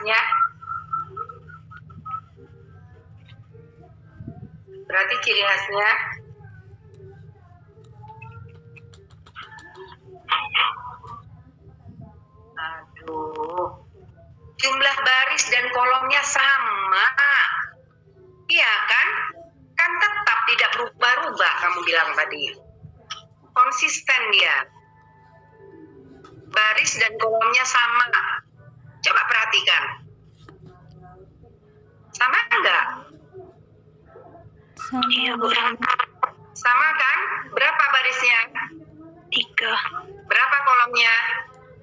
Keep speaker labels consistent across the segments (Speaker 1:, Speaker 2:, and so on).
Speaker 1: khasnya? Berarti ciri khasnya jumlah baris dan kolomnya sama. Iya kan? Kan tetap tidak berubah-ubah, kamu bilang tadi. Konsisten dia. Baris dan kolomnya sama. Coba perhatikan. Sama enggak?
Speaker 2: Sama.
Speaker 3: Iya, Bu.
Speaker 1: Sama kan? Berapa barisnya?
Speaker 3: 3.
Speaker 1: Berapa kolomnya?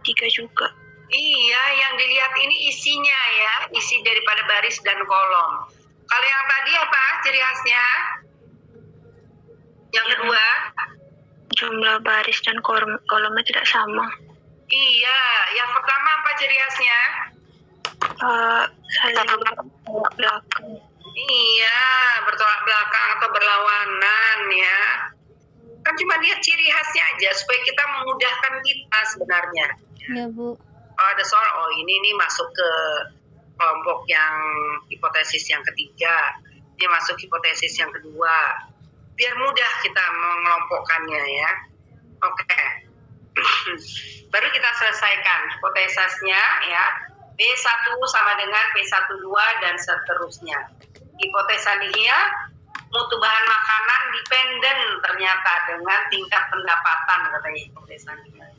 Speaker 3: 3 juga.
Speaker 1: Iya, yang dilihat ini isinya ya, isi daripada baris dan kolom. Kalau yang tadi apa ciri khasnya? Yang kedua?
Speaker 3: Jumlah baris dan kolomnya tidak sama.
Speaker 1: Iya, yang pertama apa ciri khasnya?
Speaker 3: Saling bertolak belakang.
Speaker 1: Iya, bertolak belakang atau berlawanan ya. Kan cuma lihat ciri khasnya aja supaya kita memudahkan kita sebenarnya.
Speaker 2: Ya, Bu.
Speaker 1: Kalau ada soal, oh ini nih masuk ke kelompok yang hipotesis yang ketiga, dia masuk hipotesis yang kedua. Biar mudah kita mengelompokkannya ya. Oke. Baru kita selesaikan hipotesisnya ya. B1 sama dengan B12 dan seterusnya. Hipotesa nihil, mutu bahan makanan dependen ternyata dengan tingkat pendapatan, katanya hipotesa nihil.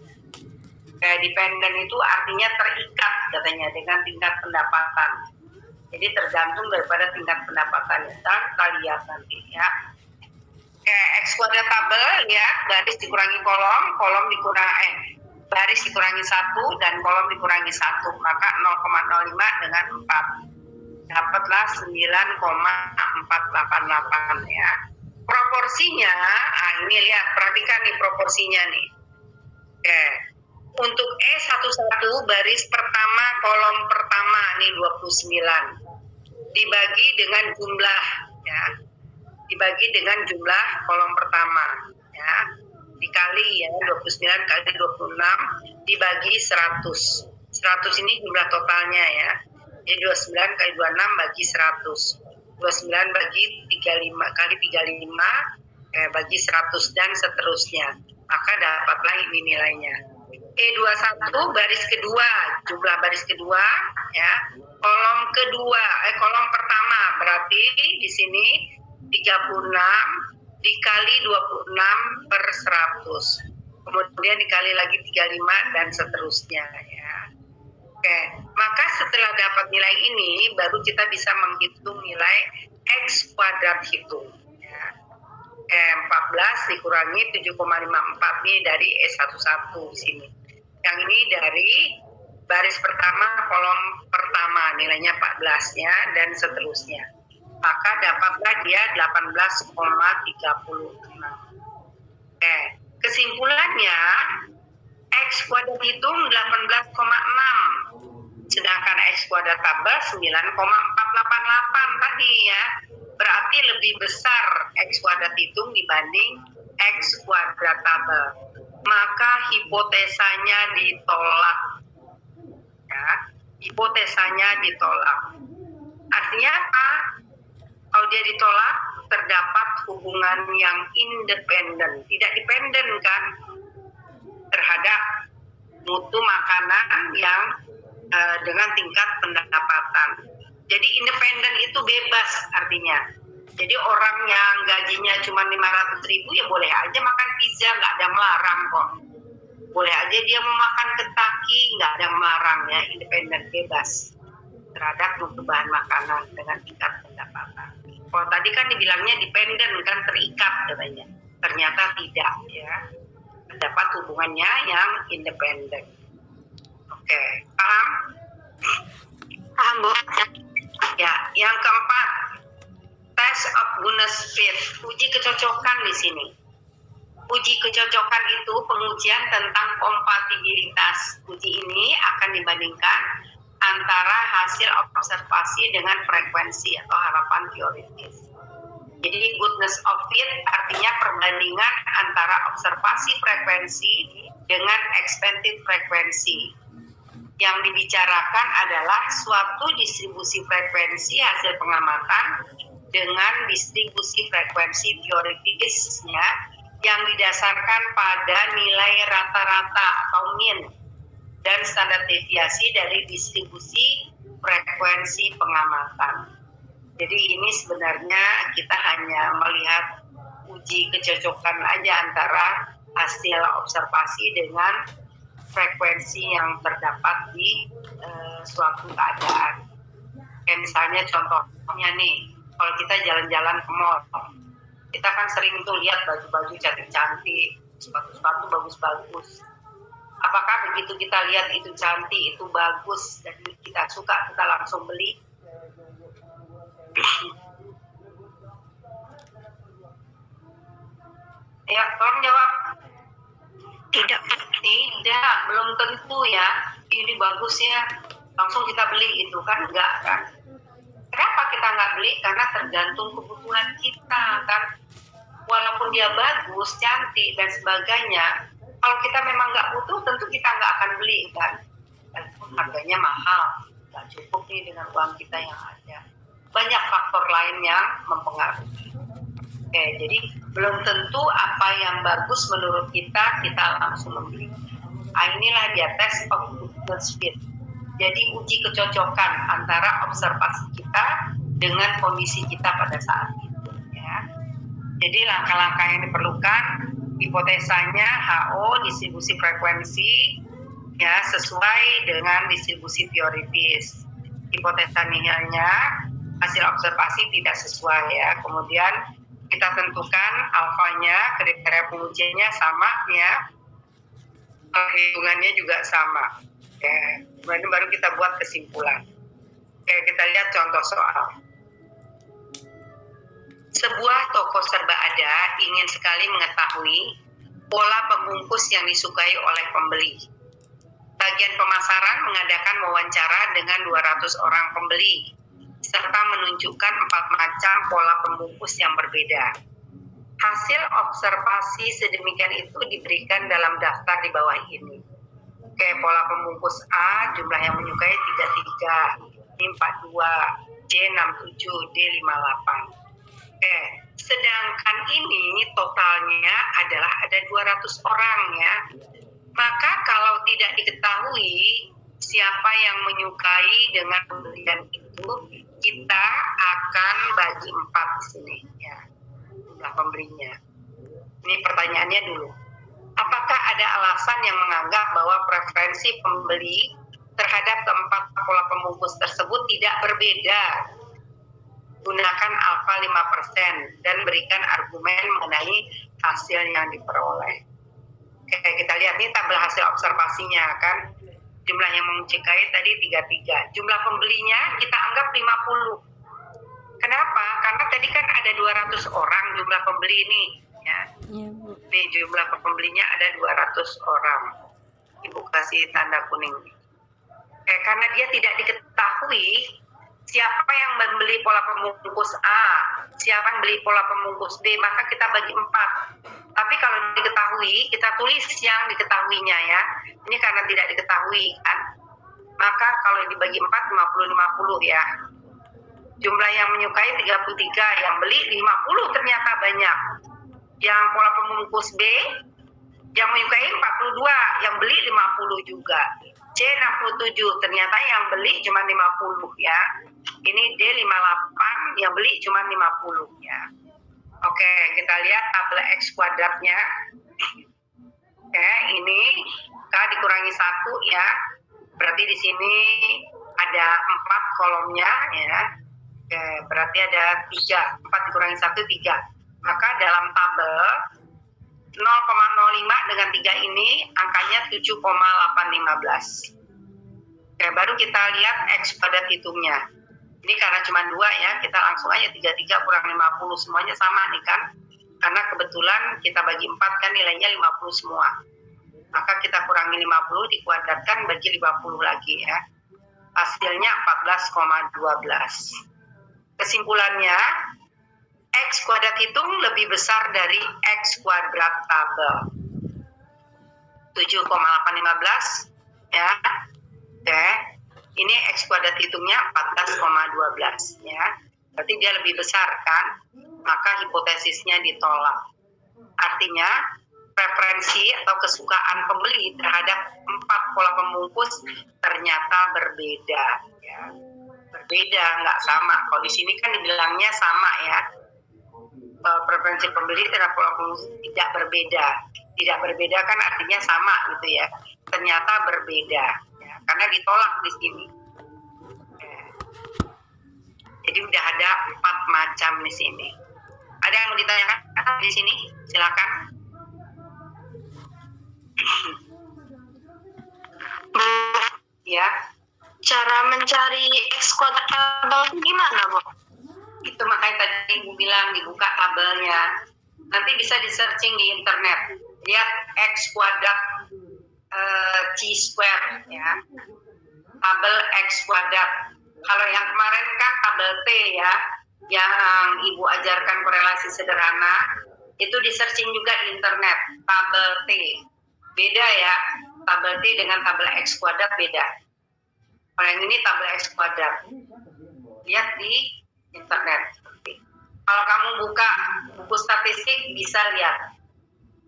Speaker 1: Kayak dependen itu artinya terikat katanya dengan tingkat pendapatan. Jadi tergantung daripada tingkat pendapatannya. Dan kita lihat nanti ya. Kayak X kuadrat tabel ya, baris dikurangi kolom, kolom dikurangi baris dikurangi 1 dan kolom dikurangi 1, maka 0,05 dengan 4. Dapatlah 9,488 ya. Proporsinya, ini lihat, perhatikan nih proporsinya nih. Oke. Untuk E11 baris pertama kolom pertama nih 29 dibagi dengan jumlah ya, dibagi dengan jumlah kolom pertama ya, dikali ya 29 kali 26 dibagi 100 ini jumlah totalnya ya, jadi 29 kali 26 bagi 100, 29 bagi 35 kali 35 bagi 100 dan seterusnya, maka dapatlah ini nilainya. E21 baris kedua, jumlah baris kedua ya, kolom kedua, kolom pertama berarti di sini 36 dikali 26 per 100, kemudian dikali lagi 35 dan seterusnya ya. Oke, maka setelah dapat nilai ini baru kita bisa menghitung nilai X kuadrat hitung ya. 14 dikurangi 7,54 ini dari E11 di sini. Yang ini dari baris pertama kolom pertama nilainya 14 ya dan seterusnya. Maka dapatlah dia 18,36. Kesimpulannya X kuadrat hitung 18,6. Sedangkan X kuadrat tabel 9,488 tadi ya. Berarti lebih besar X kuadrat hitung dibanding X kuadrat tabel. Maka hipotesanya ditolak. Ya, hipotesanya ditolak. Artinya apa? Kalau dia ditolak, terdapat hubungan yang independen, tidak dependen kan terhadap mutu makanan yang dengan tingkat pendapatan. Jadi independen itu bebas artinya. Jadi orang yang gajinya cuma 500.000 ya boleh aja makan pizza, nggak ada melarang kok. Boleh aja dia mau makan Kentucky, nggak ada melarang ya, independen bebas terhadap mutu bahan makanan dengan tingkat pendapatan. Kalau tadi kan dibilangnya dependen kan terikat katanya, ternyata tidak ya. Terdapat hubungannya yang independen. Oke, paham?
Speaker 3: Paham, Bu.
Speaker 1: Ya, yang keempat, test of goodness fit, uji kecocokan di sini. Uji kecocokan itu pengujian tentang kompatibilitas. Uji ini akan dibandingkan antara hasil observasi dengan frekuensi atau harapan teoritis. Jadi goodness of fit artinya perbandingan antara observasi frekuensi dengan expected frekuensi. Yang dibicarakan adalah suatu distribusi frekuensi hasil pengamatan dengan distribusi frekuensi teoritisnya yang didasarkan pada nilai rata-rata atau mean dan standar deviasi dari distribusi frekuensi pengamatan. Jadi ini sebenarnya kita hanya melihat uji kecocokan aja antara hasil observasi dengan frekuensi yang terdapat di suatu keadaan. Kayak misalnya contohnya nih, kalau kita jalan-jalan ke mall, kita kan sering tuh lihat baju-baju cantik-cantik, sepatu-sepatu bagus-bagus. Apakah begitu kita lihat itu cantik, itu bagus, dan kita suka, kita langsung beli? Ya, tolong jawab.
Speaker 3: Tidak.
Speaker 1: Tidak, belum tentu ya. Ini bagus ya, langsung kita beli gitu kan? Enggak kan? Kenapa kita nggak beli? Karena tergantung kebutuhan kita kan. Walaupun dia bagus, cantik dan sebagainya, kalau kita memang nggak butuh, tentu kita nggak akan beli kan. Dan harganya mahal, nggak cukup nih dengan uang kita yang ada. Banyak faktor lain yang mempengaruhi. Oke, jadi belum tentu apa yang bagus menurut kita langsung membeli. Inilah dia test of goodness fit. Jadi uji kecocokan antara observasi kita dengan kondisi kita pada saat itu. Ya. Jadi langkah-langkah yang diperlukan, hipotesanya HO distribusi frekuensi ya sesuai dengan distribusi teoritis. Hipotesa nihilnya hasil observasi tidak sesuai ya. Kemudian kita tentukan alfanya, kriteria pengujiannya sama ya, perhitungannya juga sama. Oke, kemudian baru kita buat kesimpulan. Oke, kita lihat contoh soal. Sebuah toko serba ada ingin sekali mengetahui pola pembungkus yang disukai oleh pembeli. Bagian pemasaran mengadakan wawancara dengan 200 orang pembeli, serta menunjukkan 4 macam pola pembungkus yang berbeda. Hasil observasi sedemikian itu diberikan dalam daftar di bawah ini. Oke, pola pembungkus A, jumlah yang menyukai 33, ini 42, C 67, D 58. Oke, sedangkan ini totalnya adalah ada 200 orang ya. Maka kalau tidak diketahui siapa yang menyukai dengan pembelian itu, kita akan bagi 4 di sini ya, jumlah pembelinya. Ini pertanyaannya dulu. Apakah ada alasan yang menganggap bahwa preferensi pembeli terhadap keempat pola pembungkus tersebut tidak berbeda? Gunakan alfa 5% dan berikan argumen mengenai hasil yang diperoleh. Oke, kita lihat nih tabel hasil observasinya kan. Jumlah yang menyukai tadi 33. Jumlah pembelinya kita anggap 50. Kenapa? Karena tadi kan ada 200 orang jumlah pembeli ini ya. Nih jumlah pembelinya ada 200 orang. Ibu kasih tanda kuning. Karena dia tidak diketahui siapa yang membeli pola pembungkus A, siapa yang beli pola pembungkus B, maka kita bagi 4. Tapi kalau diketahui, kita tulis yang diketahuinya ya. Ini karena tidak diketahui kan. Maka kalau dibagi 4, 50-50 ya. Jumlah yang menyukai 33, yang beli 50 ternyata banyak. Yang pola pembungkus B, yang menyukai 42, yang beli 50 juga. C 67, ternyata yang beli cuma 50 ya. Ini D 58, yang beli cuma 50 ya. Oke, kita lihat tabel X kuadratnya. Oke, ini K dikurangi 1 ya. Berarti di sini ada 4 kolomnya ya. Oke, berarti ada 3. 4 dikurangi 1, 3. Maka dalam tabel 0,05 dengan 3 ini angkanya 7,815. Oke, baru kita lihat X kuadrat hitungnya. Ini karena cuma 2 ya, kita langsung aja 33 kurang 50 semuanya sama nih kan. Karena kebetulan kita bagi 4 kan nilainya 50 semua. Maka kita kurangi 50 dikuadratkan bagi 50 lagi ya. Hasilnya 14,12. Kesimpulannya, X kuadrat hitung lebih besar dari X kuadrat tabel. 7,815 ya. Oke. Ini X kuadrat hitungnya 14,12 ya. Berarti dia lebih besar kan? Maka hipotesisnya ditolak. Artinya preferensi atau kesukaan pembeli terhadap 4 pola pembungkus ternyata berbeda ya. Berbeda, nggak sama. Kalau di sini kan dibilangnya sama ya. Preferensi pembeli terhadap pola pembungkus tidak berbeda. Tidak berbeda kan artinya sama gitu ya. Ternyata berbeda ya. Karena ditolak di sini. Jadi udah ada 4 macam di sini. Ada yang mau ditanyakan di sini? Silakan.
Speaker 3: Bu,
Speaker 1: Ya,
Speaker 3: cara mencari X kuadrat tabel gimana, Bu?
Speaker 1: itu makanya tadi Ibu bilang dibuka tabelnya. Nanti bisa di searching di internet. Lihat X kuadrat C square ya. Tabel X kuadrat. Kalau yang kemarin kan tabel T ya, yang Ibu ajarkan korelasi sederhana, itu di searching juga di internet. Tabel T. Beda ya. Tabel T dengan tabel X kuadrat beda. Kalau yang ini tabel X kuadrat. Lihat di internet. Kalau kamu buka buku statistik bisa lihat.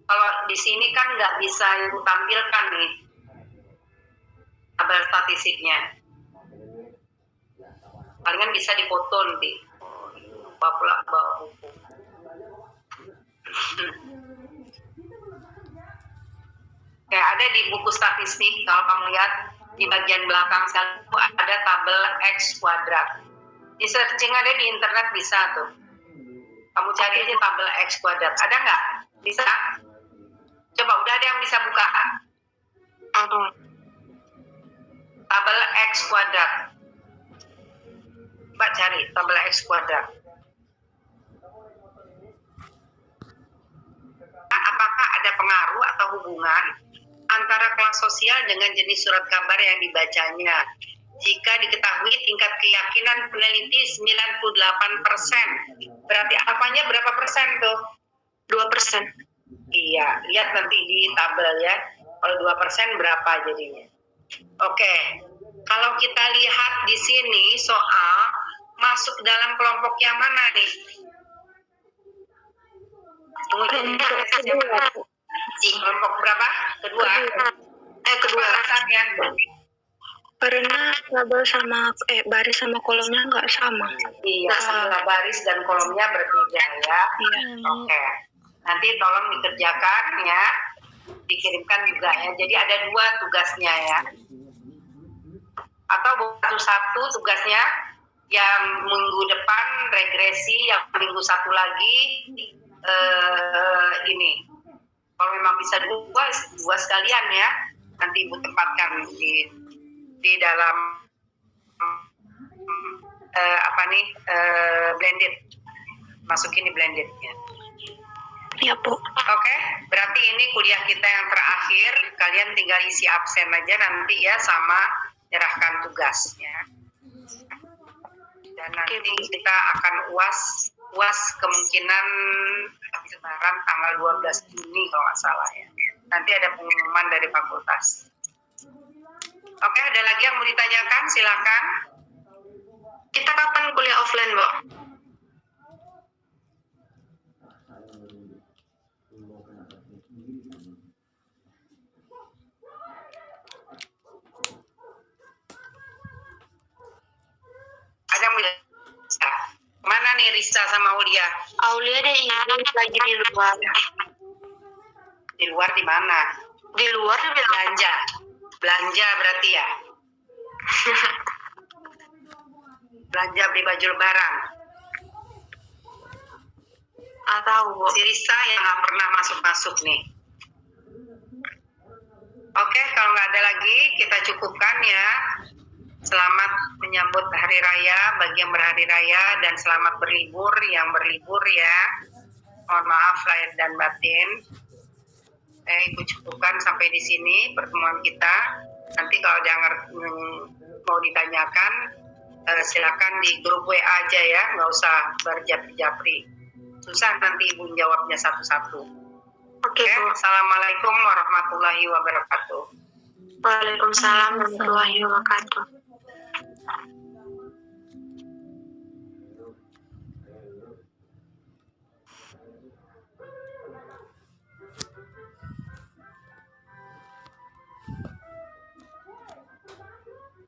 Speaker 1: Kalau di sini kan nggak bisa Ibu tampilkan nih tabel statistiknya. Palingan bisa dipoto nanti. Lupa pula bawa buku. Kayak ada di buku statistik, kalau kamu lihat di bagian belakang sel itu ada tabel X kuadrat. Di searching ada di internet bisa tuh. Kamu cari aja tabel X kuadrat. Ada nggak? Bisa? Coba udah ada yang bisa buka? Tabel X kuadrat. Coba cari tabel X kuadrat. Apakah ada pengaruh atau hubungan antara kelas sosial dengan jenis surat kabar yang dibacanya? Jika diketahui tingkat keyakinan peneliti 98%, berarti alfanya berapa persen tuh?
Speaker 3: 2%.
Speaker 1: Iya, lihat nanti di tabel ya. Kalau 2% berapa jadinya? Oke, kalau kita lihat di sini soal masuk dalam kelompok yang mana nih? Kelompok berapa? Kedua. Kedua alasannya.
Speaker 3: Karena tabel sama baris sama kolomnya nggak sama.
Speaker 1: Iya, sebelah baris dan kolomnya berbeda ya.
Speaker 3: Iya.
Speaker 1: Oke. Nanti tolong dikerjakan ya. Dikirimkan juga ya. Jadi ada 2 tugasnya ya. Atau satu tugasnya yang minggu depan regresi, yang minggu satu lagi ini. Kalau memang bisa dua sekalian ya. Nanti Ibu tempatkan di dalam blended, masukin di blended ya.
Speaker 3: Ya, Bu.
Speaker 1: Oke, berarti ini kuliah kita yang terakhir. Kalian tinggal isi absen aja nanti ya, sama nyerahkan tugasnya. Dan nanti kita akan UAS kemungkinan habis Lebaran tanggal 12 Juni kalau nggak salah ya. Nanti ada pengumuman dari fakultas. Oke, ada lagi yang mau ditanyakan? Silakan.
Speaker 3: Kita kapan kuliah offline, Bu?
Speaker 1: Ada yang mau mana nih Risa sama Aulia?
Speaker 3: Aulia deh lagi di luar.
Speaker 1: Di luar di mana?
Speaker 3: Di luar
Speaker 1: Belanja. Belanja berarti ya. Belanja beli baju lebaran.
Speaker 3: tahu, Bu.
Speaker 1: Si Risa yang nggak pernah masuk nih. Oke, kalau nggak ada lagi kita cukupkan ya. Selamat menyambut hari raya bagi yang berhari raya dan selamat berlibur yang berlibur ya. Mohon maaf lahir dan batin. Ibu cukupkan sampai di sini pertemuan kita. Nanti kalau ada yang mau ditanyakan silakan di grup WA aja ya, nggak usah berjapri-japri. Susah nanti ibu jawabnya satu-satu.
Speaker 3: Oke, Bu.
Speaker 1: Assalamualaikum warahmatullahi wabarakatuh.
Speaker 3: Waalaikumsalam warahmatullahi wabarakatuh.